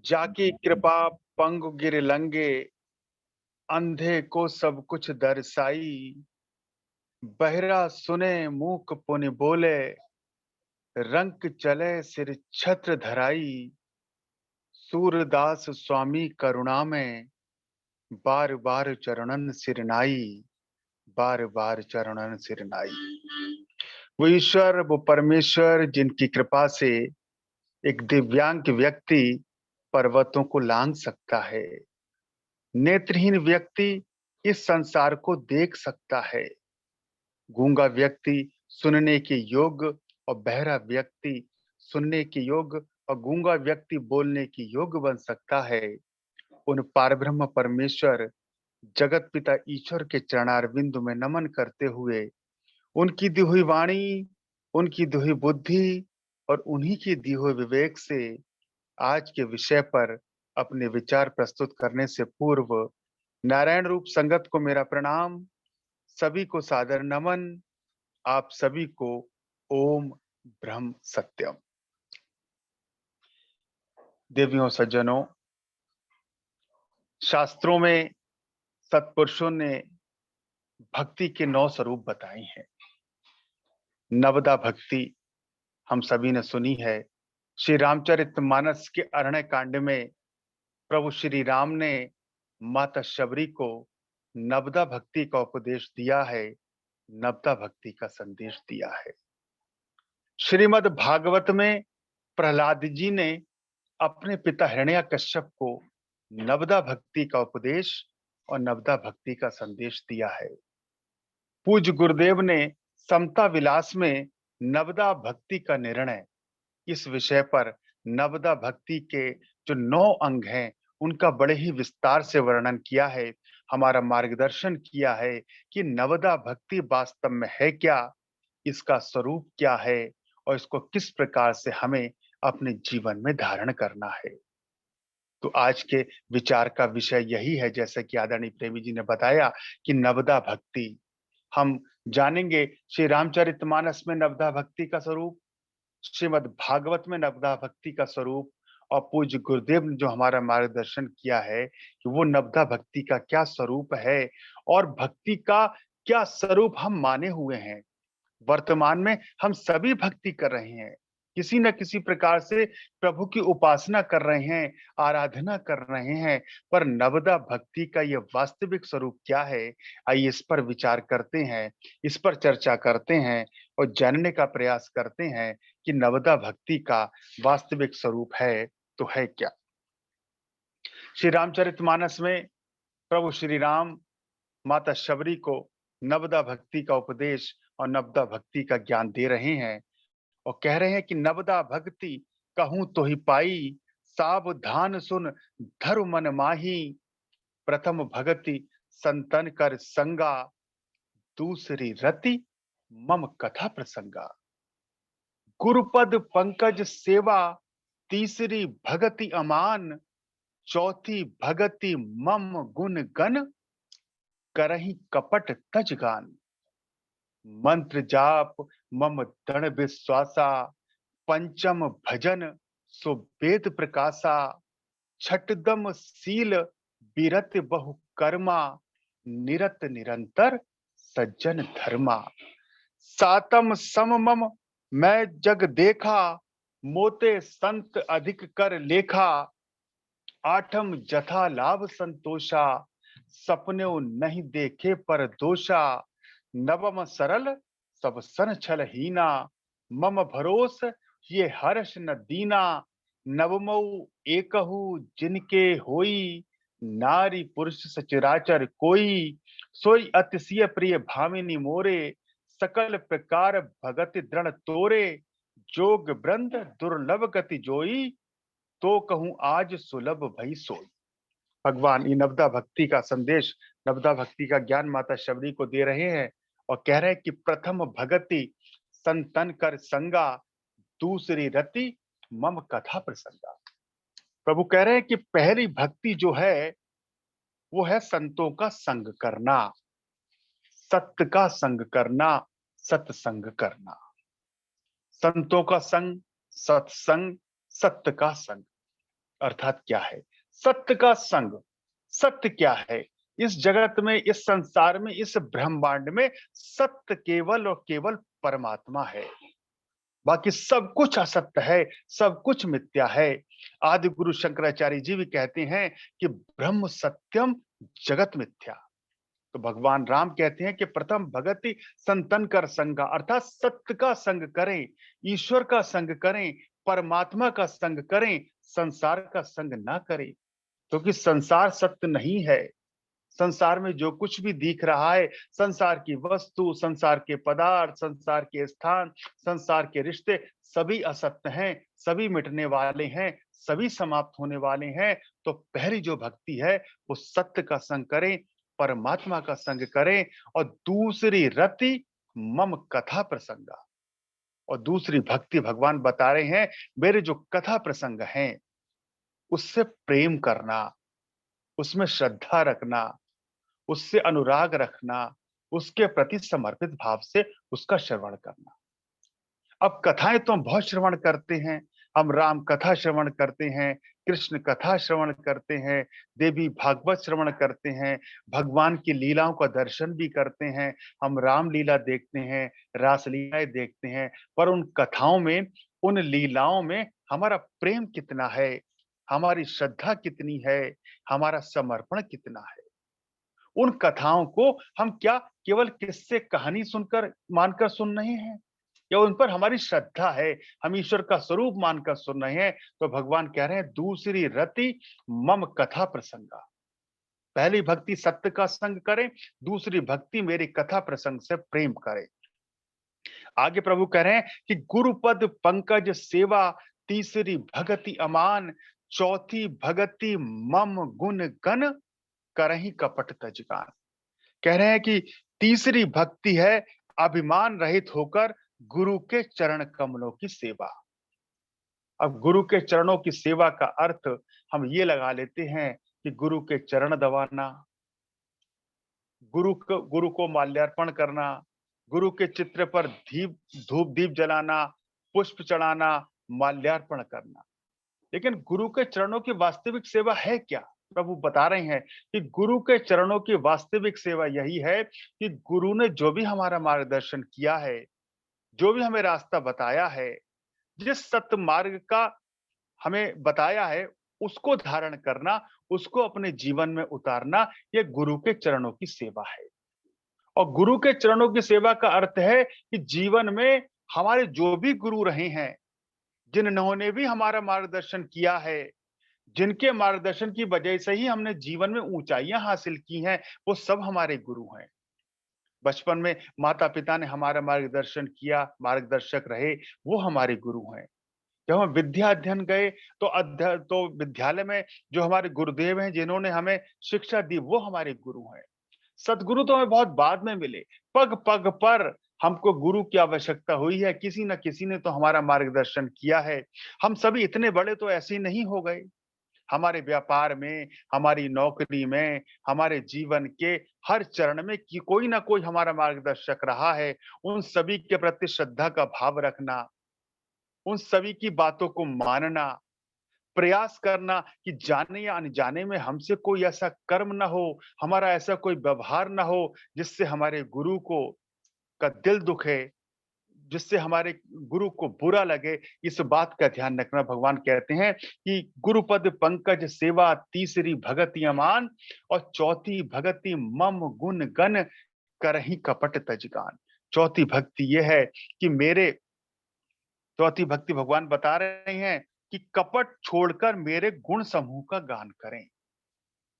जाकी कृपा पंगु गिर लंगे, अंधे को सब कुछ दर्शाई। बहरा सुने मूक पुनि बोले, रंक चले सिर छत्र धराई। सूरदास स्वामी करुणा में, बार बार चरणन सिरनाई। बार बार चरणन सिरनाई। वो ईश्वर, वो परमेश्वर जिनकी कृपा से एक दिव्यांग व्यक्ति पर्वतों को लांघ सकता है। नेत्रहीन व्यक्ति इस संसार को देख सकता है। गूंगा व्यक्ति सुनने के योग्य और बहरा व्यक्ति सुनने के योग्य और गूंगा व्यक्ति बोलने के योग्य बन सकता है। उन पारब्रह्म परमेश्वर जगत पिता ईश्वर के चरणारविंद में नमन करते हुए उनकी दी हुई वाणी, उनकी दी हुई बुद्धि और उन्हीं की दी हुए विवेक से आज के विषय पर अपने विचार प्रस्तुत करने से पूर्व नारायण रूप संगत को मेरा प्रणाम, सभी को सादर नमन, आप सभी को ओम ब्रह्म सत्यम। देवियों सज्जनों, शास्त्रों में सत्पुरुषों ने भक्ति के 9 स्वरूप बताए हैं। नवदा भक्ति हम सभी ने सुनी है। श्री रामचरितमानस के अरण्य कांड में प्रभु श्री राम ने माता शबरी को नवदा भक्ति का उपदेश दिया है, नवदा भक्ति का संदेश दिया है। श्रीमद् भागवत में प्रहलाद जी ने अपने पिता हिरण्याकश्यप को नवदा भक्ति का उपदेश और नवदा भक्ति का संदेश दिया है। पूज्य गुरुदेव ने समता विलास में नवदा भक्ति का निर्णय, इस विषय पर नवदा भक्ति के जो 9 अंग हैं उनका बड़े ही विस्तार से वर्णन किया है, हमारा मार्गदर्शन किया है कि नवदा भक्ति वास्तव में है क्या, इसका स्वरूप क्या है और इसको किस प्रकार से हमें अपने जीवन में धारण करना है। तो आज के विचार का विषय यही है, जैसे कि आदरणीय प्रेमी जी ने बताया कि नवदा भक्ति हम जानेंगे। श्री रामचरितमानस में नवदा भक्ति का स्वरूप, श्रीमद् भागवत में नवदा भक्ति का स्वरूप और पूज्य गुरुदेव ने जो हमारा मार्गदर्शन किया है कि वो नवदा भक्ति का क्या स्वरूप है और भक्ति का क्या स्वरूप हम माने हुए हैं। वर्तमान में हम सभी भक्ति कर रहे हैं, किसी न किसी प्रकार से प्रभु की उपासना कर रहे हैं, आराधना कर रहे हैं, पर नवदा भक्ति का यह वास्तविक स्वरूप क्या है, आइए इस पर विचार करते हैं, इस पर चर्चा करते हैं और जानने का प्रयास करते हैं कि नवदा भक्ति का वास्तविक स्वरूप है तो है क्या। श्री रामचरितमानस में प्रभु श्री राम माता शबरी को नवदा भक्ति का उपदेश और नवदा भक्ति का ज्ञान दे रहे हैं और कह रहे हैं कि नवदा भक्ति कहूं तो ही पाई, सावधान सुन धरु मन माही। प्रथम भगति संतन कर संगा, दूसरी रति मम कथा प्रसंगा। गुरुपद पंकज सेवा, तीसरी भगति अमान, चौथी भगति मम गुण गण, करही कपट तज गान। मंत्र जाप मम दृढ़ विश्वासा, पंचम भजन सो वेद प्रकाशा। छठदम शील विरत बहु कर्मा, निरत निरंतर सज्जन धर्मा। सातम सम मम मैं जग देखा, मोते संत अधिक कर लेखा। आठम जथा लाभ संतोषा, सपने नहीं देखे पर दोषा। नवम सरल सब सन छल हीना, मम भरोस ये हर्ष न दीना। नवमऊ एकहु जिनके होई, नारी पुरुष सचराचर कोई। सोई अतिशय प्रिय भामिनी मोरे, सकल प्रकार भगति दृढ़ तोरे। जोग वृंद दुर्लभ गति जोई, तो कहूं आज सुलभ भई सोई। भगवान ये नवदा भक्ति का संदेश, नवदा भक्ति का ज्ञान माता शबरी को दे रहे हैं और कह रहे हैं कि प्रथम भगति संतन कर संगा, दूसरी रति मम कथा प्रसंगा। प्रभु कह रहे हैं कि पहली भक्ति जो है वो है संतों का संग करना, सत्य का संग करना, सत्संग करना। संतों का संग, सत्संग, सत्य का संग। अर्थात क्या है? सत्य का संग। सत्य क्या है? इस जगत में, इस संसार में, इस ब्रह्मांड में सत्य केवल और केवल परमात्मा है। बाकी सब कुछ असत्य है, सब कुछ मिथ्या है। आदि गुरु शंकराचार्य जी भी कहते हैं कि ब्रह्म सत्यम जगत मिथ्या। तो भगवान राम कहते हैं कि प्रथम भगति संतन कर संगा, अर्थात सत्य का संग करें, ईश्वर का संग करें, परमात्मा का संग करें, संसार का संग ना करें। क्योंकि संसार सत्य नहीं है। संसार में जो कुछ भी दिख रहा है, संसार की वस्तु, संसार के पदार्थ, संसार के स्थान, संसार के रिश्ते, सभी असत्य हैं, सभी मिटने वाले हैं, सभी समाप्त होने वाले हैं। तो पहली जो भक्ति है वो सत्य का संग करें, परमात्मा का संग करें। और दूसरी रति मम कथा प्रसंगा, और दूसरी भक्ति भगवान बता रहे हैं मेरे जो कथा प्रसंग हैं उससे प्रेम करना, उसमें श्रद्धा रखना, उससे अनुराग रखना, उसके प्रति समर्पित भाव से उसका श्रवण करना। अब कथाएं तो हम बहुत श्रवण करते हैं। हम राम कथा श्रवण करते हैं, कृष्ण कथा श्रवण करते हैं, देवी भागवत श्रवण करते हैं, भगवान की लीलाओं का दर्शन भी करते हैं। हम राम लीला देखते हैं, रास लीलाएं देखते हैं। पर उन कथाओं में, उन लीलाओं में हमारा प्रेम कितना है, हमारी श्रद्धा कितनी है, हमारा समर्पण कितना है? उन कथाओं को हम क्या केवल किस्से कहानी सुनकर मानकर सुन रहे हैं, या उन पर हमारी श्रद्धा है, हम ईश्वर का स्वरूप मानकर सुन रहे हैं? तो भगवान कह रहे हैं दूसरी रति मम कथा प्रसंगा। पहली भक्ति सत्य का संग करें, दूसरी भक्ति मेरी कथा प्रसंग से प्रेम करें। आगे प्रभु कह रहे हैं कि गुरुपद पंकज सेवा, तीसरी भगति अमान, चौथी भगति मम गुण गण करही कपट तजगान। कह रहे हैं कि तीसरी भक्ति है अभिमान रहित होकर गुरु के चरण कमलों की सेवा। अब गुरु के चरणों की सेवा का अर्थ हम ये लगा लेते हैं कि गुरु के चरण दबाना, गुरु को माल्यार्पण करना, गुरु के चित्र पर दीप धूप दीप जलाना, पुष्प चढ़ाना, माल्यार्पण करना। लेकिन गुरु के चरणों की वास्तविक सेवा है क्या? प्रभु बता रहे हैं कि गुरु के चरणों की वास्तविक सेवा यही है कि गुरु ने जो भी हमारा मार्गदर्शन किया है, जो भी हमें रास्ता बताया है, जिस सत्य मार्ग का हमें बताया है, उसको धारण करना, उसको अपने जीवन में उतारना, ये गुरु के चरणों की सेवा है। और गुरु के चरणों की सेवा का अर्थ है कि जीवन में हमारे जो भी गुरु रहे हैं, जिन्होंने भी हमारा मार्गदर्शन किया है, जिनके मार्गदर्शन की वजह से ही हमने जीवन में ऊंचाइयां हासिल की हैं, वो सब हमारे गुरु हैं। बचपन में माता-पिता ने हमारा मार्गदर्शन किया, मार्गदर्शक रहे, वो हमारे गुरु हैं। जब हम विद्या अध्ययन गए तो विद्यालय में जो हमारे गुरुदेव हैं, जिन्होंने हमें शिक्षा दी, वो हमारे गुरु हैं। सद्गुरु तो हमें बहुत बाद में मिले। पग-पग पर हमको गुरु की आवश्यकता हुई है, किसी न किसी ने तो हमारा मार्गदर्शन किया है। हम सभी इतने बड़े तो ऐसे ही नहीं हो गए। हमारे व्यापार में, हमारी नौकरी में, हमारे जीवन के हर चरण में कि कोई ना कोई हमारा मार्गदर्शक रहा है। उन सभी के प्रति श्रद्धा का भाव रखना, उन सभी की बातों को मानना, प्रयास करना कि जाने या अनजाने में हमसे कोई ऐसा कर्म ना हो, हमारा ऐसा कोई व्यवहार ना हो, जिससे हमारे गुरु को का दिल दुखे, जिससे हमारे गुरु को बुरा लगे। इस बात का ध्यान रखना। भगवान कहते हैं कि गुरुपद पंकज सेवा, तीसरी भगति अमान, और चौथी भगति मम गुण गण करही कपट तजगान। चौथी भक्ति ये है कि मेरे चौथी भक्ति भगवान बता रहे हैं कि कपट छोड़कर मेरे गुण समूह का गान करें।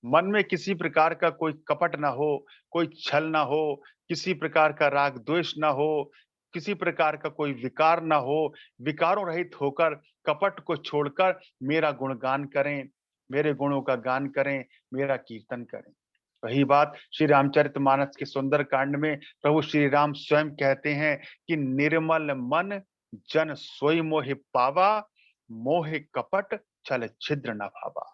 मन में किसी प्रकार का कोई कपट ना हो, कोई छल ना हो, किसी प्रकार का राग द्वेष ना हो, किसी प्रकार का कोई विकार ना हो। विकारों रहित होकर, कपट को छोड़कर मेरा गुणगान करें, मेरे गुणों का गान करें, मेरा कीर्तन करें। वही बात श्री रामचरितमानस के सुंदर कांड में प्रभु श्री राम स्वयं कहते हैं कि निर्मल मन जन सोई मोहि पावा, मोहि कपट छल छिद्र न भावा।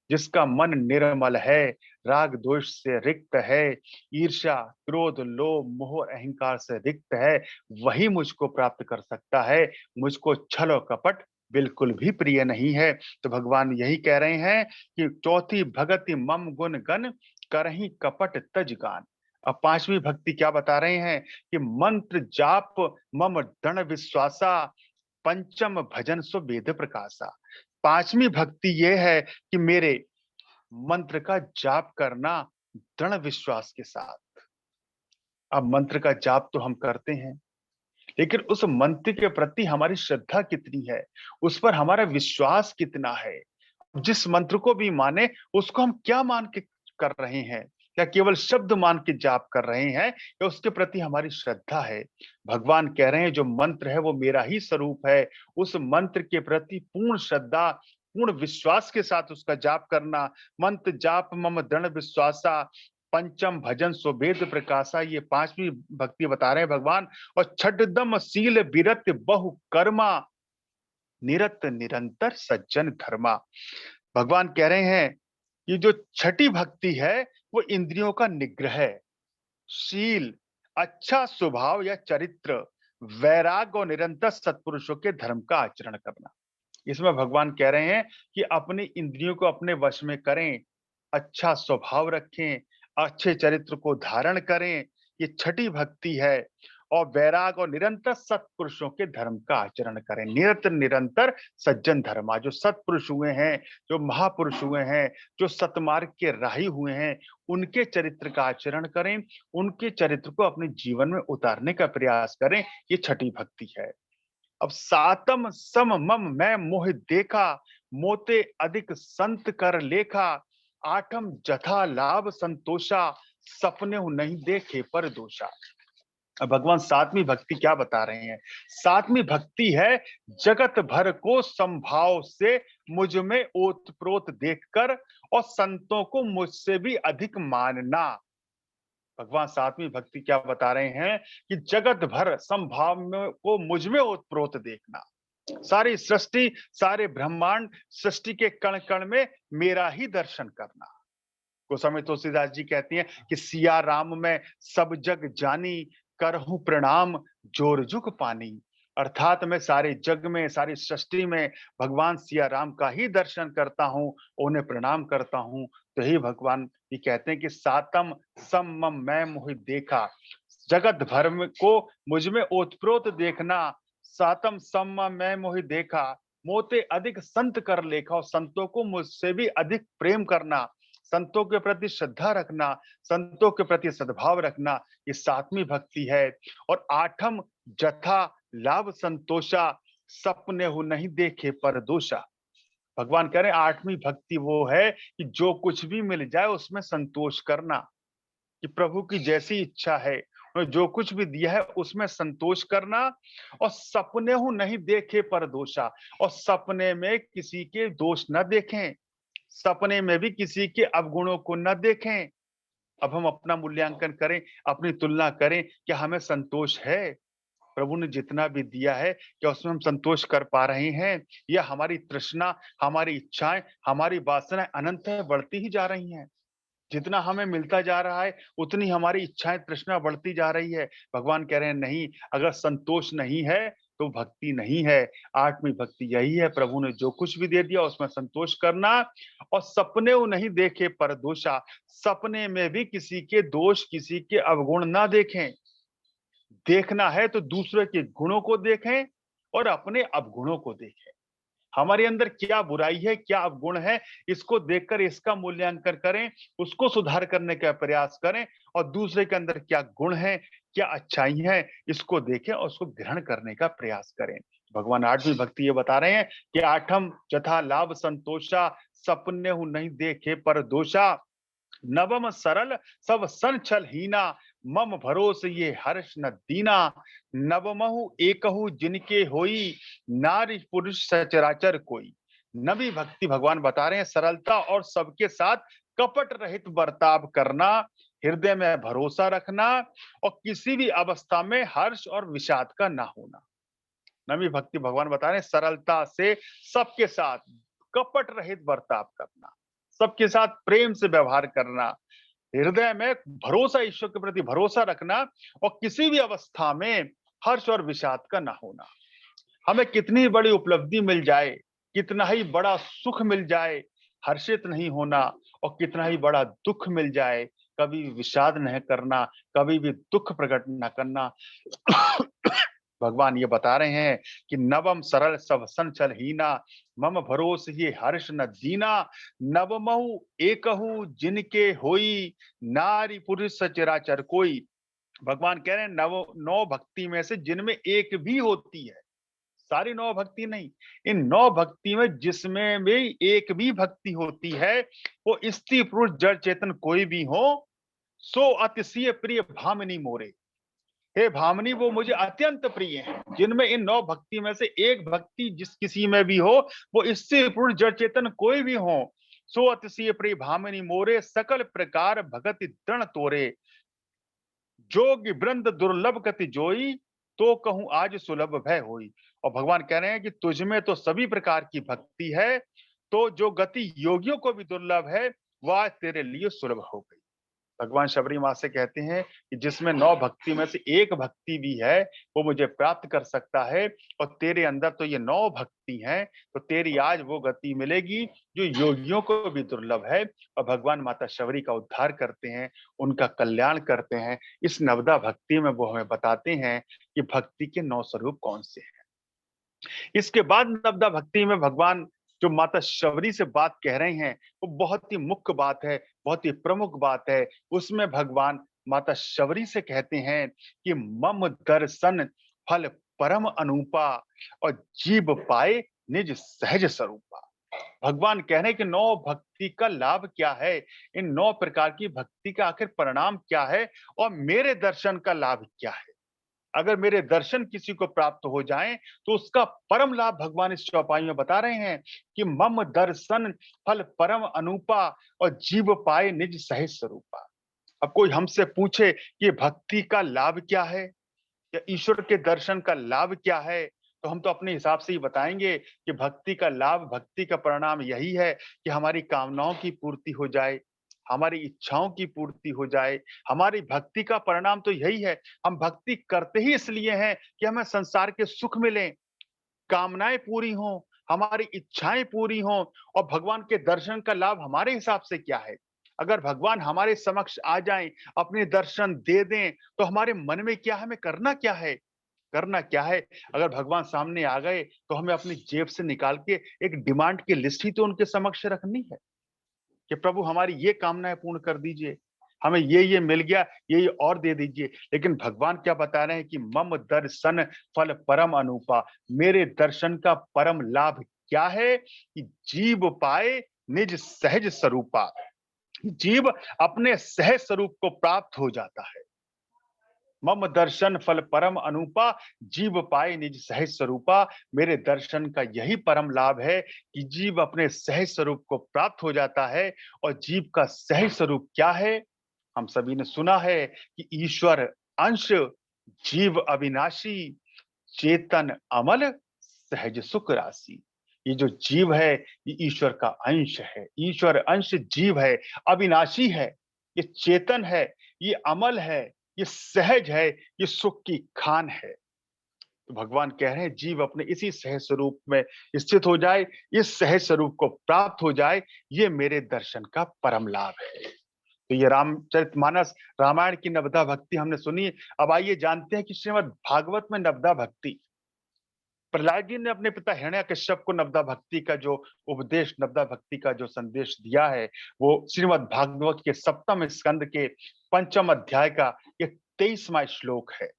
जिसका मन निर्मल है, राग द्वेष से रिक्त है, ईर्ष्या, क्रोध, लोभ, मोह, अहंकार से रिक्त है, वही मुझको प्राप्त कर सकता है। मुझको छल और कपट बिल्कुल भी प्रिय नहीं है। तो भगवान यही कह रहे हैं कि चौथी भगति मम गुण गण करहि कपट तज गान। अब पांचवी भक्ति क्या बता रहे हैं कि मंत्र जाप मम दृढ़ विश्वासा पंचम भजन सो वेद प्रकाशा। पांचवी भक्ति ये है कि मेरे मंत्र का जाप करना दृढ़ विश्वास के साथ। अब मंत्र का जाप तो हम करते हैं, लेकिन उस मंत्र के प्रति हमारी श्रद्धा कितनी है, उस पर हमारा विश्वास कितना है। जिस मंत्र को भी माने उसको हम क्या मान के कर रहे हैं, क्या केवल शब्द मान के जाप कर रहे हैं या उसके प्रति हमारी श्रद्धा है। भगवान कह रहे हैं जो मंत्र है वो मेरा ही स्वरूप है, उस मंत्र के प्रति पूर्ण श्रद्धा पूर्ण विश्वास के साथ उसका जाप करना। मंत्र जाप मम दृढ़ विश्वासा पंचम भजन सो वेद प्रकाशा, ये पांचवी भक्ति बता रहे हैं भगवान। और छठदम शील विरत बहु कर्मा निरत निरंतर सज्जन धर्मा। भगवान कह रहे हैं कि जो छठी भक्ति है वो इंद्रियों का निग्रह है, शील अच्छा स्वभाव या चरित्र, वैराग्य और निरंतर सत्पुरुषों के धर्म का आचरण करना। इसमें भगवान कह रहे हैं कि अपनी इंद्रियों को अपने वश में करें, अच्छा स्वभाव रखें, अच्छे चरित्र को धारण करें, ये छठी भक्ति है। और वैराग और निरंतर सत्पुरुषों के धर्म का आचरण करें। निरंतर निरंतर सज्जन धर्मा, जो सत्पुरुष हुए हैं, जो महापुरुष हुए हैं, जो सतमार्ग के राही हुए हैं, उनके चरित्र का आचरण करें, उनके चरित्र को अपने जीवन में उतारने का प्रयास करें। ये छठी भक्ति है। अब सातम सम मम मैं मोह देखा, मोते अधिक संत कर लेखा, आठम जथा लाभ संतोषा, सपने नहीं देखे पर दोषा। अब भगवान सातवीं भक्ति क्या बता रहे हैं। सातवीं भक्ति है जगत भर को संभाव से मुझ में ओतप्रोत देखकर और संतों को मुझसे भी अधिक मानना। भगवान सातवीं भक्ति क्या बता रहे हैं कि जगत भर संभाव में को मुझ में ओतप्रोत देखना। सारी सृष्टि, सारे ब्रह्मांड, सृष्टि के कण कण में मेरा ही दर्शन करना। गोस्वामी तुलसीदास जी कहती हैं कि सिया राम में सब जग जानी, करहूं प्रणाम जोर जुग पानी। अर्थात मैं सारे जग में, सारी सृष्टि में भगवान सिया राम का ही दर्शन करता हूं, उन्हें प्रणाम करता हूं। तो ही भगवान ये कहते हैं कि सातम सम मैं मोहि देखा, जगत भर में को मुझ में ओतप्रोत देखना। सातम सम मैं मोहि देखा, मोते अधिक संत कर लेखा, और संतों को मुझसे भी अधिक प्रेम करना, संतों के प्रति श्रद्धा रखना, संतों के प्रति सद्भाव रखना, ये सातवीं भक्ति है। और आठम जथा लाभ संतोषा, सपने हो नहीं देखे पर दोषा। भगवान कह रहे हैं आठवीं भक्ति वो है कि जो कुछ भी मिल जाए उसमें संतोष करना, कि प्रभु की जैसी इच्छा है, जो कुछ भी दिया है उसमें संतोष करना। और सपने हो नहीं देखे पर दोषा, और सपने में किसी के दोष न देखें, सपने में भी किसी के अवगुणों को न देखें। अब हम अपना मूल्यांकन करें, अपनी तुलना करें, क्या हमें संतोष है? प्रभु ने जितना भी दिया है क्या उसमें हम संतोष कर पा रहे हैं, या हमारी तृष्णा, हमारी इच्छाएं, हमारी वासनाएं अनंत बढ़ती ही जा रही हैं। जितना हमें मिलता जा रहा है उतनी हमारी इच्छाएं तृष्णा बढ़ती जा रही है। भगवान कह रहे हैं नहीं, अगर संतोष नहीं है तो भक्ति नहीं है। आठवीं भक्ति यही है, प्रभु ने जो कुछ भी दे दिया उसमें संतोष करना। और सपने वो नहीं देखे पर दोषा, सपने में भी किसी के दोष, किसी के अवगुण ना देखें। देखना है तो दूसरे के गुणों को देखें और अपने अवगुणों को देखें। हमारे अंदर क्या बुराई है, क्या अवगुण है, इसको देखकर इसका मूल्यांकन करें, उसको सुधार करने का प्रयास करें। और दूसरे के अंदर क्या गुण है, क्या अच्छाई है, इसको देखें और उसको ग्रहण करने का प्रयास करें। भगवान आठवीं भक्ति ये बता रहे हैं कि आठम जथा लाभ संतोषा, सपने हूं नहीं देखे पर दोषा, नवम सरल सब सन छल हीना, मम भरोस ये हर्ष न दीना, नवमहु एकहु जिनके होई, नारी पुरुष सचराचर कोई। नवी भक्ति भगवान बता रहे हैं सरलता और सबके साथ कपट रहित बर्ताव करना, हृदय में भरोसा रखना, और किसी भी अवस्था में हर्ष और विषाद का ना होना। नवी भक्ति भगवान बता रहे हैं सरलता से सबके साथ कपट रहित बर्ताव करना, सबके साथ प्रेम से व्यवहार करना, हृदय में भरोसा, ईश्वर के प्रति भरोसा रखना, और किसी भी अवस्था में हर्ष और विषाद का ना होना। हमें कितनी बड़ी उपलब्धि मिल जाए, कितना ही बड़ा सुख मिल जाए, हर्षित नहीं होना, और कितना ही बड़ा दुख मिल जाए, कभी भी विषाद नहीं करना, कभी भी दुख प्रकट न करना। भगवान ये बता रहे हैं कि नवम सरल सब संचल हीना, मम भरोस ये हर्ष न दीना, नवमहु एकहु जिनके होई, नारी पुरुष सचराचर कोई। भगवान कह रहे हैं नव नौ भक्ति में से जिनमें एक भी होती है, सारी नौ भक्ति नहीं, इन नौ भक्ति में जिसमें भी एक भी भक्ति होती है, वो स्त्री पुरुष जड़ चेतन कोई भी हो, सो अतिशय प्रिय भामिनी मोरे। हे भामिनी, वो मुझे अत्यंत प्रिय है। जिनमें इन नौ भक्ति में से एक भक्ति जिस किसी में भी हो, वो स्त्री पुरुष जड़ चेतन कोई भी हो, सो अतिशय प्रिय भामिनी मोरे, सकल प्रकार भगति दृढ़ तोरे, जोग वृंद दुर्लभ गति जोई, तो कहूं आज सुलभ भय होई। और भगवान कह रहे हैं कि तुझ में तो सभी प्रकार की भक्ति है, तो जो गति योगियों को भी दुर्लभ है, वह आज तेरे लिए सुलभ हो गई। भगवान शबरी माँ से कहते हैं कि जिसमें नौ भक्ति में से एक भक्ति भी है, वो मुझे प्राप्त कर सकता है, और तेरे अंदर तो ये नौ भक्ति हैं, तो तेरी आज वो गति मिलेगी जो योगियों को भी दुर्लभ है। और भगवान माता शबरी का उद्धार करते हैं, उनका कल्याण करते हैं। इस नवदा भक्ति में वो हमें बताते हैं कि भक्ति के नौ स्वरूप कौन से हैं। इसके बाद नवदा भक्ति में भगवान जो माता शबरी से बात कह रहे हैं, वो बहुत ही मुख्य बात है, बहुत ही प्रमुख बात है। उसमें भगवान माता शबरी से कहते हैं कि मम दर्शन फल परम अनूपा, और जीव पाए निज सहज स्वरूपा। भगवान कह रहे हैं कि नौ भक्ति का लाभ क्या है, इन नौ प्रकार की भक्ति का आखिर परिणाम क्या है, और मेरे दर्शन का लाभ क्या है। अगर मेरे दर्शन किसी को प्राप्त हो जाएं, तो उसका परम लाभ भगवान इस चौपाई में बता रहे हैं कि मम दर्शन फल परम अनूपा, और जीव पाए निज सहज स्वरूपा। अब कोई हमसे पूछे कि भक्ति का लाभ क्या है, या ईश्वर के दर्शन का लाभ क्या है, तो हम तो अपने हिसाब से ही बताएंगे कि भक्ति का लाभ, भक्ति का परिणाम यही है कि हमारी कामनाओं की पूर्ति हो जाए, हमारी इच्छाओं की पूर्ति हो जाए। हमारी भक्ति का परिणाम तो यही है। हम भक्ति करते ही इसलिए हैं कि हमें संसार के सुख मिलें, कामनाएं पूरी हों, हमारी इच्छाएं पूरी हों, और भगवान के दर्शन का लाभ हमारे हिसाब से क्या है। अगर भगवान हमारे समक्ष आ जाएं, अपने दर्शन दे दें, तो हमारे मन में क्या है, हमें करना क्या है। करना क्या है, अगर भगवान सामने आ गए, तो हमें अपनी जेब से निकाल के एक डिमांड की लिस्ट ही तो उनके समक्ष रखनी है कि प्रभु हमारी ये कामनाएं पूर्ण कर दीजिए, हमें ये मिल गया, ये और दे दीजिए। लेकिन भगवान क्या बता रहे हैं कि मम दर्शन फल परम अनूपा, मेरे दर्शन का परम लाभ क्या है कि जीव पाए निज सहज स्वरूपा। जीव अपने सहज स्वरूप को प्राप्त हो जाता है। मम दर्शन फल परम अनूपा, जीव पाए निज सहज स्वरूपा। मेरे दर्शन का यही परम लाभ है कि जीव अपने सहज स्वरूप को प्राप्त हो जाता है। और जीव का सहज स्वरूप क्या है, हम सभी ने सुना है कि ईश्वर अंश, जीव अविनाशी, चेतन अमल, सहज सुख राशि। ये जो जीव है, ये ईश्वर का अंश है, ईश्वर अंश जीव है, अविनाशी है, ये चेतन है, ये अमल है, ये सहज है, ये सुख की खान है। तो भगवान कह रहे हैं जीव अपने इसी सहज स्वरूप में स्थित हो जाए, इस सहज स्वरूप को प्राप्त हो जाए, ये मेरे दर्शन का परम लाभ है। तो ये रामचरितमानस, रामायण की नवदा भक्ति हमने सुनी। अब आइए जानते हैं कि श्रीमद् भागवत में नवदा भक्ति, प्रहलाद जी ने अपने पिता हिरण्यकश्यप को नवदा भक्ति का जो उपदेश, नवदा भक्ति का जो संदेश दिया है, वो श्रीमद् भागवत के सप्तम स्कंद के पंचम अध्याय का ये 23वां श्लोक है।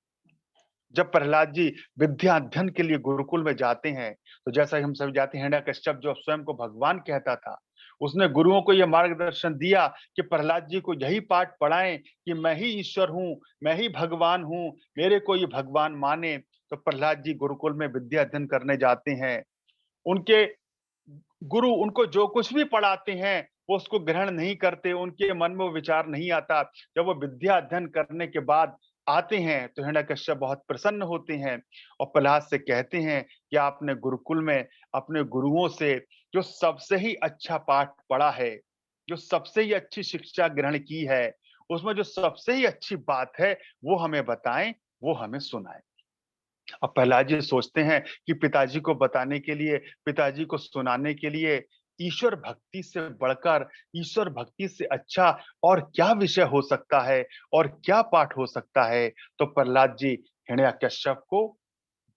जब प्रहलाद जी विद्या अध्ययन के लिए गुरुकुल में जाते हैं, तो जैसा हम सब जाते हैं, हिरण्यकश्यप जो स्वयं को भगवान कहता था, उसने गुरुओं को यह मार्गदर्शन दिया कि प्रहलाद जी को यही पाठ पढ़ाएं कि मैं ही ईश्वर हूं, मैं ही भगवान हूं, मेरे को ये भगवान माने। तो प्रहलाद जी गुरुकुल में विद्या अध्ययन करने जाते हैं। उनके गुरु उनको जो कुछ भी पढ़ाते हैं, वो उसको ग्रहण नहीं करते, उनके मन में वो विचार नहीं आता। जब वो विद्या अध्ययन करने के बाद आते हैं, तो हिरण्यकश्यप बहुत प्रसन्न होते हैं और प्रहलाद से कहते हैं कि आपने गुरुकुल में अपने गुरुओं से जो सबसे ही अच्छा पाठ पढ़ा है, जो सबसे ही अच्छी शिक्षा ग्रहण की है, उसमें जो सबसे ही अच्छी बात है, वो हमें बताएं, वो हमें सुनाएं। अब प्रहलाद जी सोचते हैं कि पिताजी को बताने के लिए, पिताजी को सुनाने के लिए ईश्वर भक्ति से बढ़कर, ईश्वर भक्ति से अच्छा और क्या विषय हो सकता है और क्या पाठ हो सकता है। तो प्रहलाद जी हिरण्यकश्यप को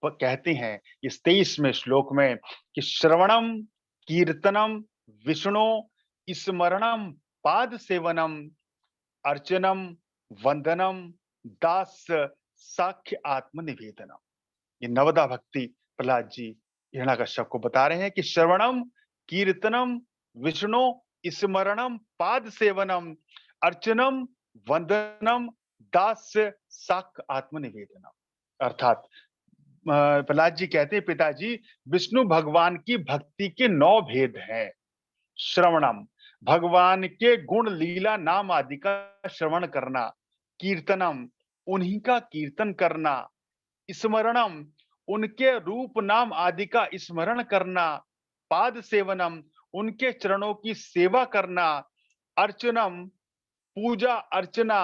कहते हैं इस 23वें श्लोक में कि श्रवणम कीर्तनम विष्णु स्मरणम पाद सेवनम अर्चनम वंदनम दास साख्य आत्मनिवेदनम। ये नवदा भक्ति प्रहलाद जी हिरण्यकश्यप को बता रहे हैं कि श्रवणम कीर्तनम विष्णु स्मरणम पाद सेवनम अर्चनम वंदनम दास साख आत्मनिवेदनम। अर्थात प्रहलाद जी कहते हैं पिताजी, विष्णु भगवान की भक्ति के 9 भेद हैं। श्रवणम, भगवान के गुण लीला नाम आदि का श्रवण करना। कीर्तनम, उन्हीं का कीर्तन करना। स्मरणम, उनके रूप नाम आदि का स्मरण करना। पाद सेवनम, उनके चरणों की सेवा करना। अर्चनम, पूजा अर्चना।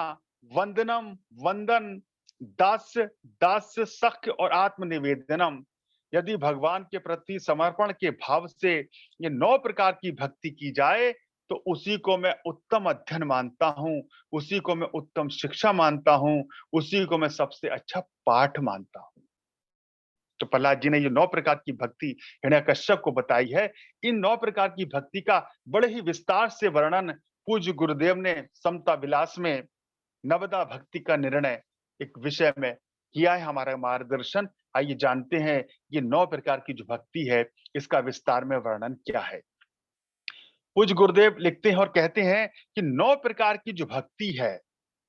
वंदनम, वंदन। दास्य, दास्य सख्य और आत्मनिवेदनम। यदि भगवान के प्रति समर्पण के भाव से ये 9 प्रकार की भक्ति की जाए तो उसी को मैं उत्तम अध्ययन मानता हूं, उसी को मैं उत्तम शिक्षा मानता हूं, उसी को मैं सबसे अच्छा पाठ मानता हूं। तो प्रहलाद जी ने ये 9 प्रकार की भक्ति हिरण्यकश्यप को बताई है। इन 9 प्रकार की भक्ति का बड़े ही विस्तार से वर्णन पूज्य गुरुदेव ने समता विलास में नवदा भक्ति का निर्णय एक विषय में किया है हमारा मार्गदर्शन। आइए जानते हैं ये 9 प्रकार की जो भक्ति है इसका विस्तार में वर्णन क्या है। पूज्य गुरुदेव लिखते हैं और कहते हैं कि 9 प्रकार की जो भक्ति है,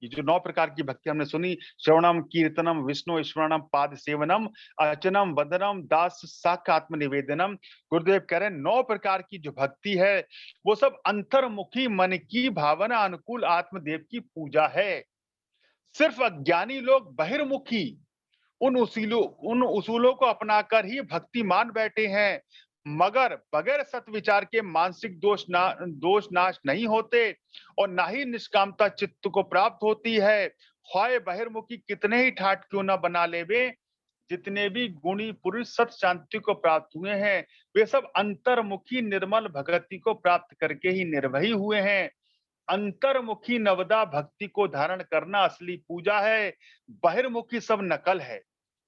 ये जो 9 प्रकार की भक्ति हमने सुनी, श्रवणम कीर्तनम विष्णु स्मरणम पाद सेवनम अर्चनम वंदनम दास साख आत्मनिवेदनम। गुरुदेव कह रहे हैं 9 प्रकार की जो भक्ति है वो सब अंतर्मुखी मन की भावना अनुकूल आत्मदेव की पूजा है। सिर्फ अज्ञानी लोग बहिर्मुखी उन उसूलों को अपनाकर ही भक्ति मान बैठे हैं, मगर बगैर सत्विचार के मानसिक दोष नाश नहीं होते और ना ही निष्कामता चित्त को प्राप्त होती है। ख्वाए बहिर्मुखी कितने ही ठाट क्यों न बना लेवे, जितने भी गुणी पुरुष सत शांति को प्राप्त हुए हैं वे सब अंतर्मुखी निर्मल भक्ति को प्राप्त करके ही निर्भयी हुए हैं। अंतर्मुखी नवदा भक्ति को धारण करना असली पूजा है, बहिर्मुखी सब नकल है।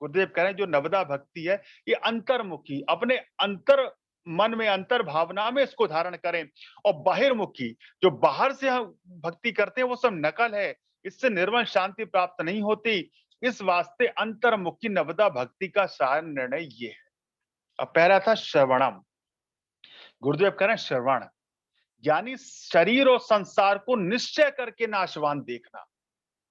गुरुदेव कह रहे हैं जो नवदा भक्ति है ये अंतर्मुखी, अपने अंतर मन में अंतर भावना में इसको धारण करें, और बहिर्मुखी जो बाहर से हम भक्ति करते हैं वो सब नकल है, इससे निर्मल शांति प्राप्त नहीं होती। इस वास्ते अंतर्मुखी नवदा भक्ति का सार निर्णय ये है। अब पहला था श्रवणम। गुरुदेव कह रहे हैं श्रवण यानी शरीर और संसार को निश्चय करके नाशवान देखना।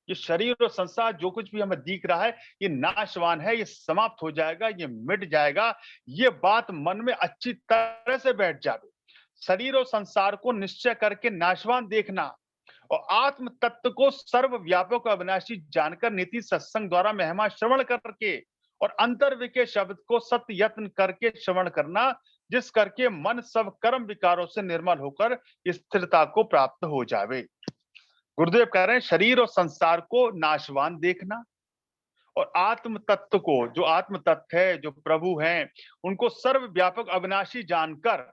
ये शरीर और संसार जो कुछ भी हमें दिख रहा है ये नाशवान है, ये समाप्त हो जाएगा, ये मिट जाएगा। ये बात मन में अच्छी तरह से बैठ जाए। शरीर और संसार को निश्चय करके नाशवान देखना और आत्म तत्व को सर्वव्यापक और अविनाशी जानकर नीति सत्संग द्वारा महिमा श्रवण करके और अंतर्व के शब्द को सत्य यत्न करके श्रवण करना, जिस करके मन सब कर्म विकारों से निर्मल होकर स्थिरता को प्राप्त हो जावे। गुरुदेव कह रहे हैं शरीर और संसार को नाशवान देखना और आत्म तत्व को, जो आत्म तत्व है, जो प्रभु हैं, उनको सर्वव्यापक अविनाशी जानकर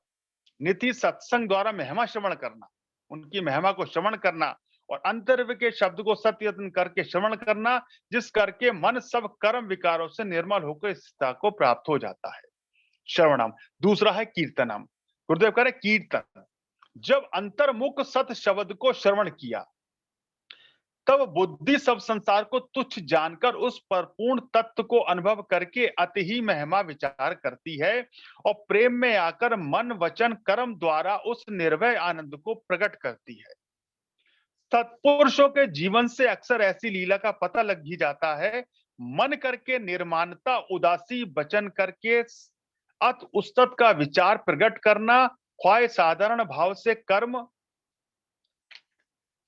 निति सत्संग द्वारा महिमा श्रवण करना, उनकी महिमा को श्रवण करना और अंतर्व के शब्द को सत्य यत्न करके श्रवण करना, जिस करके मन सब कर्म विकारों से निर्मल होकर स्थिरता को प्राप्त हो जाता है। श्रवणम। दूसरा है कीर्तनम। गुरुदेव कह रहे कीर्तन, जब अंतर्मुख सत शब्द को श्रवण किया तब बुद्धि सब संसार को तुच्छ जानकर उस पर पूर्ण तत्व को अनुभव करके अति ही महिमा विचार करती है और प्रेम में आकर मन वचन कर्म द्वारा उस निर्भय आनंद को प्रकट करती है। सत्पुरुषों के जीवन से अक्सर ऐसी लीला का पता लग ही जाता है। मन करके निर्माणता उदासी वचन करके अत उस्तत का विचार प्रकट करना, ख्वाए साधारण भाव से कर्म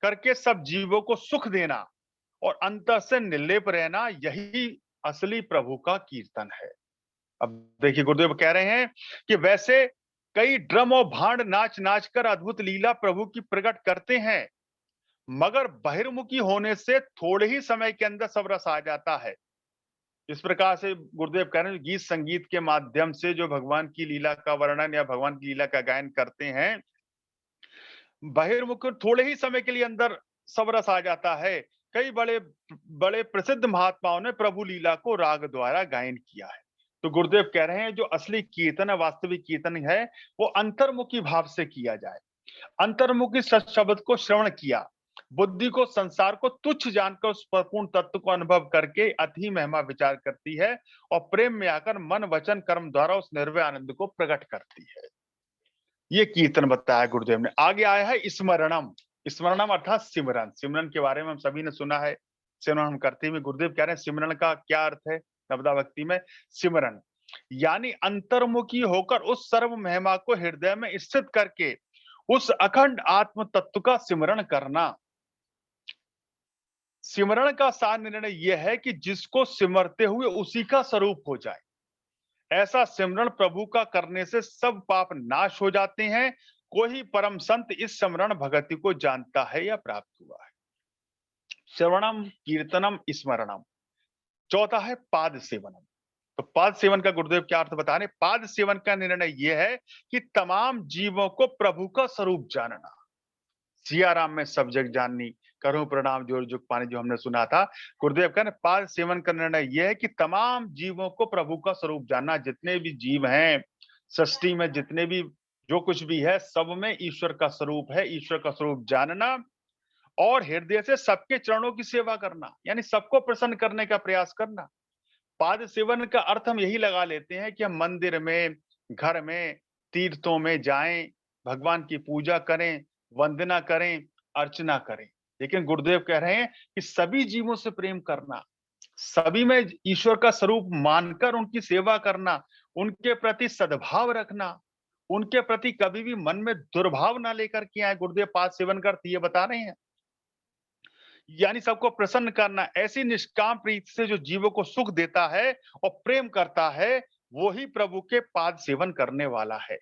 करके सब जीवों को सुख देना और अंतर से निर्लेप रहना, यही असली प्रभु का कीर्तन है। अब देखिए गुरुदेव कह रहे हैं कि वैसे कई ड्रम और भांड नाच नाच कर अद्भुत लीला प्रभु की प्रकट करते हैं, मगर बहिर्मुखी होने से थोड़े ही समय के अंदर सब रस आ जाता है। इस प्रकार से गुरुदेव कह रहे हैं गीत संगीत के माध्यम से जो भगवान की लीला का वर्णन या भगवान की लीला का गायन करते हैं, बहिर्मुख थोड़े ही समय के लिए अंदर सब रस आ जाता है। कई बड़े बड़े प्रसिद्ध महात्माओं ने प्रभु लीला को राग द्वारा गायन किया है। तो गुरुदेव कह रहे हैं जो असली कीर्तन है, वास्तविक कीर्तन है, वो अंतर्मुखी भाव से किया जाए। अंतर्मुखी शब्द को श्रवण किया, बुद्धि को संसार को तुच्छ जानकर उस पूर्ण तत्व को अनुभव करके अति महिमा विचार करती है और प्रेम में आकर मन वचन कर्म द्वारा उस निर्भय आनंद को प्रकट करती है। ये कीर्तन बताया गुरुदेव ने। आगे आया है स्मरणम। स्मरणम अर्थात सिमरन। सिमरन के बारे में हम सभी ने सुना है, सिमरन हम करते हुए। गुरुदेव कह रहे हैं सिमरन का क्या अर्थ है नवदा भक्ति में? सिमरन यानी अंतर्मुखी होकर उस सर्व महिमा को हृदय में स्थित करके उस अखंड आत्म तत्व का सिमरण करना। सिमरण का सार निर्णय यह है कि जिसको सिमरते हुए उसी का स्वरूप हो जाए। ऐसा सिमरण प्रभु का करने से सब पाप नाश हो जाते हैं। कोई परम संत इस सिमरण भगति को जानता है या प्राप्त हुआ है। श्रवणम कीर्तनम स्मरणम। चौथा है पाद सेवनम। तो पाद सेवन का गुरुदेव क्या अर्थ बता रहे? पाद सेवन का निर्णय यह है कि तमाम जीवों को प्रभु का स्वरूप जानना। सिया राम में सब जग जाननी, करूं प्रणाम जोर जुग पानी, जो हमने सुना था। गुरुदेव का पाद सेवन का निर्णय यह है कि तमाम जीवों को प्रभु का स्वरूप जानना। जितने भी जीव हैं सृष्टि में, जितने भी जो कुछ भी है, सब में ईश्वर का स्वरूप है। ईश्वर का स्वरूप जानना और हृदय से सबके चरणों की सेवा करना, यानी सबको प्रसन्न करने का प्रयास करना। पाद सेवन का अर्थ हम यही लगा लेते हैं कि हम मंदिर में, घर में, तीर्थों में जाएं, भगवान की पूजा करें, वंदना करें, अर्चना करें। लेकिन गुरुदेव कह रहे हैं कि सभी जीवों से प्रेम करना, सभी में ईश्वर का स्वरूप मानकर उनकी सेवा करना, उनके प्रति सद्भाव रखना, उनके प्रति कभी भी मन में दुर्भाव ना लेकर के आए। गुरुदेव पाद सेवन का अर्थ ये बता रहे हैं, यानी सबको प्रसन्न करना। ऐसी निष्काम प्रीति से जो जीवों को सुख देता है और प्रेम करता है, वो ही प्रभु के पाद सेवन करने वाला है।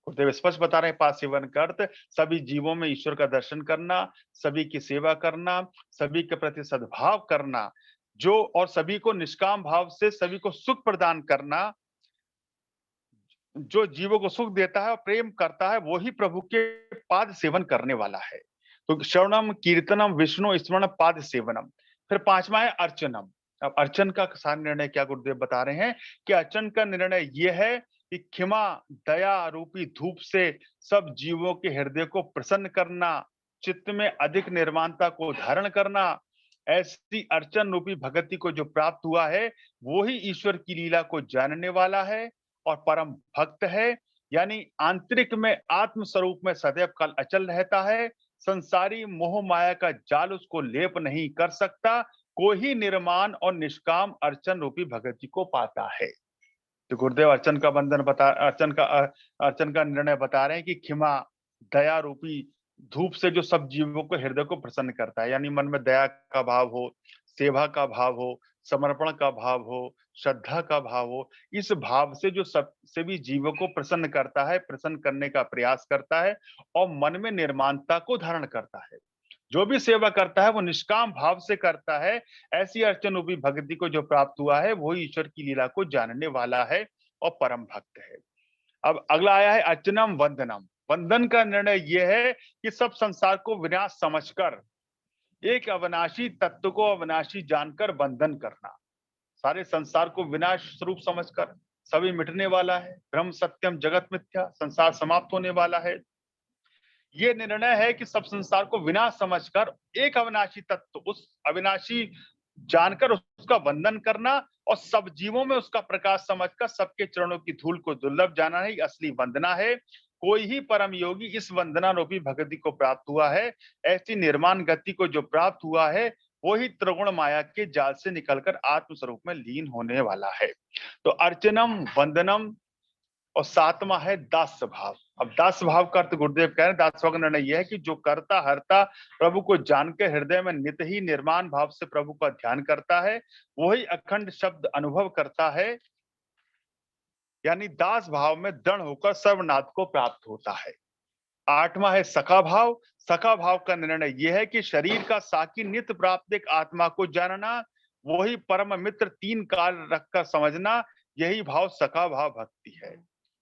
गुरुदेव स्पष्ट बता रहे हैं पाद सेवन का अर्थ सभी जीवों में ईश्वर का दर्शन करना, सभी की सेवा करना, सभी के प्रति सद्भाव करना, जो और सभी को निष्काम भाव से सभी को सुख प्रदान करना। जो जीवों को सुख देता है और प्रेम करता है, वो ही प्रभु के पाद सेवन करने वाला है। तो श्रवणम कीर्तनम विष्णु स्मरण पाद सेवनम। फिर पांचवा है अर्चनम। अब अर्चन का सार निर्णय क्या गुरुदेव बता रहे हैं कि अर्चन का निर्णय यह है कि क्षमा दया रूपी धूप से सब जीवों के हृदय को प्रसन्न करना, चित्त में अधिक निर्माणता को धारण करना। ऐसी अर्चन रूपी भगति को जो प्राप्त हुआ है, वो ही ईश्वर की लीला को जानने वाला है और परम भक्त है। यानी आंतरिक में आत्म स्वरूप में सदैव काल अचल रहता है। संसारी मोह माया का जाल उसको लेप नहीं कर सकता। कोई निर्माण और निष्काम अर्चन रूपी भगति को पाता है। तो गुरुदेव अर्चन का निर्णय बता रहे हैं कि क्षमा दया रूपी धूप से जो सब जीवों को हृदय को प्रसन्न करता है, यानी मन में दया का भाव हो, सेवा का भाव हो, समर्पण का भाव हो, श्रद्धा का भाव हो। इस भाव से जो सब सभी जीवों को प्रसन्न करता है, प्रसन्न करने का प्रयास करता है और मन में निर्माणता को धारण करता है। जो भी सेवा करता है वो निष्काम भाव से करता है। ऐसी अर्चन रूपी भक्ति को जो प्राप्त हुआ है, वो ईश्वर की लीला को जानने वाला है और परम भक्त है। अब अगला आया है अर्चनम वंदनम। वंदन का निर्णय यह है कि सब संसार को विनाश समझकर एक अविनाशी तत्व को अविनाशी जानकर वंदन करना। सारे संसार को विनाश स्वरूप समझकर, सभी मिटने वाला है, ब्रह्म सत्यम जगत मिथ्या, संसार समाप्त होने वाला है। ये निर्णय है कि सब संसार को विनाश समझकर एक अविनाशी तत्व, उस अविनाशी जानकर उसका वंदन करना और सब जीवों में उसका प्रकाश समझकर सबके चरणों की धूल को दुर्लभ जाना ही असली वंदना है। कोई ही परम योगी इस वंदना रूपी भक्ति को प्राप्त हुआ है। ऐसी निर्माण गति को जो प्राप्त हुआ है, वो ही त्रिगुण माया के जाल से निकलकर आत्म स्वरूप में लीन होने वाला है। तो अर्चनम वंदनम और सातवां है दास भाव। अब दास भाव का अर्थ गुरुदेव कह रहे हैं, दास भाव का निर्णय यह है कि जो करता हरता प्रभु को जान के हृदय में नित ही निर्माण भाव से प्रभु का ध्यान करता है, वही अखंड शब्द अनुभव करता है। यानी दास भाव में दृढ़ होकर सर्वनाथ को प्राप्त होता है। आठवां है सखा भाव। सखा भाव का निर्णय यह है कि शरीर का साकी नित्य प्राप्त एक आत्मा को जानना, वही परम मित्र, तीन काल रखकर समझना, यही भाव सखा भाव भक्ति है।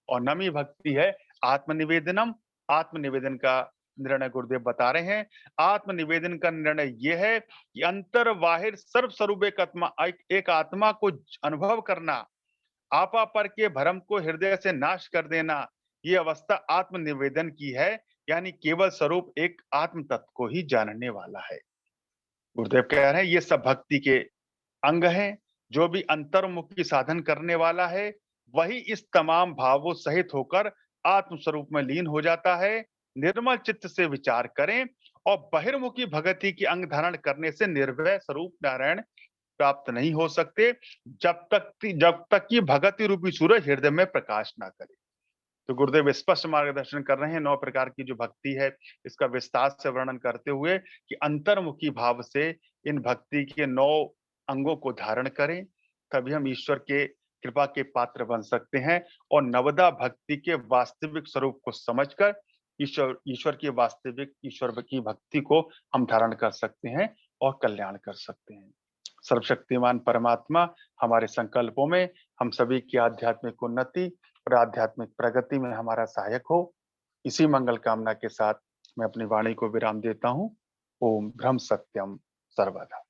और नमी भक्ति है आत्मनिवेदनम। आत्मनिवेदन का निर्णय गुरुदेव बता रहे हैं। आत्मनिवेदन का निर्णय यह है कि अंतर बाहिर सर्व स्वरूप एक आत्मा को अनुभव करना, आपा पर के भ्रम को हृदय से नाश कर देना, ये अवस्था आत्मनिवेदन की है। यानी केवल स्वरूप एक आत्म तत्व को ही जानने वाला है। गुरुदेव कह रहे हैं ये सब भक्ति के अंग हैं। जो भी अंतर्मुखी साधन करने वाला है, वही इस तमाम भावों सहित होकर आत्म स्वरूप में लीन हो जाता है। निर्मल चित्त से विचार करें और बहिर्मुखी भगति की अंग धारण करने से निर्भय स्वरूप नारायण प्राप्त नहीं हो सकते, जब तक कि भगति रूपी सूरज हृदय में प्रकाश ना करे। तो गुरुदेव स्पष्ट मार्गदर्शन कर रहे हैं 9 प्रकार की जो भक्ति है, इसका विस्तार से वर्णन करते हुए कि अंतर्मुखी भाव से इन भक्ति के 9 अंगों को धारण करें, तभी हम ईश्वर के कृपा के पात्र बन सकते हैं और नवदा भक्ति के वास्तविक स्वरूप को समझकर ईश्वर की भक्ति को हम धारण कर सकते हैं और कल्याण कर सकते हैं। सर्वशक्तिमान परमात्मा हमारे संकल्पों में, हम सभी की आध्यात्मिक उन्नति और आध्यात्मिक प्रगति में हमारा सहायक हो। इसी मंगल कामना के साथ मैं अपनी वाणी को विराम देता हूँ। ओम ब्रह्म सत्यम सर्वदा।